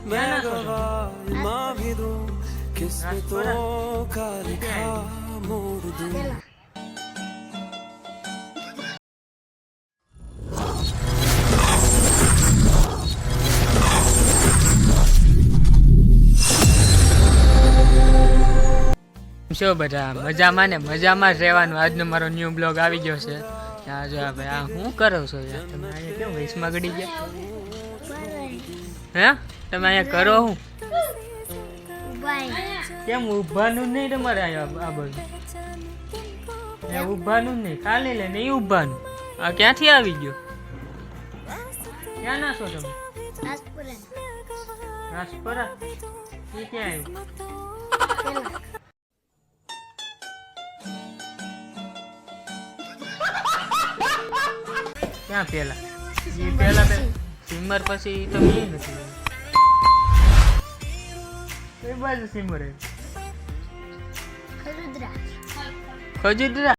मैं गवाही माँ भी दूं किस्मतों का लिखा मोड़ दूं શું બધા મજામાં ને મજામાં જ રહેવાનું. આજનો મારો ન્યૂ બ્લોગ આવી ગયો છે. આ જો ભાઈ આ શું કરો છો યાર તમે અહીંયા કેમ વેસમાં ગડી ગયા હે તમે અહીંયા કરો હું કેમ ઊભાનું નહીં તમારે અહીંયા આ બધું ઊભાનું જ નહીં ખાલી લે નહીં ઊભાનું આ ક્યાંથી આવી ગયો ક્યાં ના છો તમે રાજપરા એ ક્યાં આવ્યું ક્યાં પેલા એ પેલા સિમર પછી તો એ નથી કઈ બાજુ સિમર ખજુદરા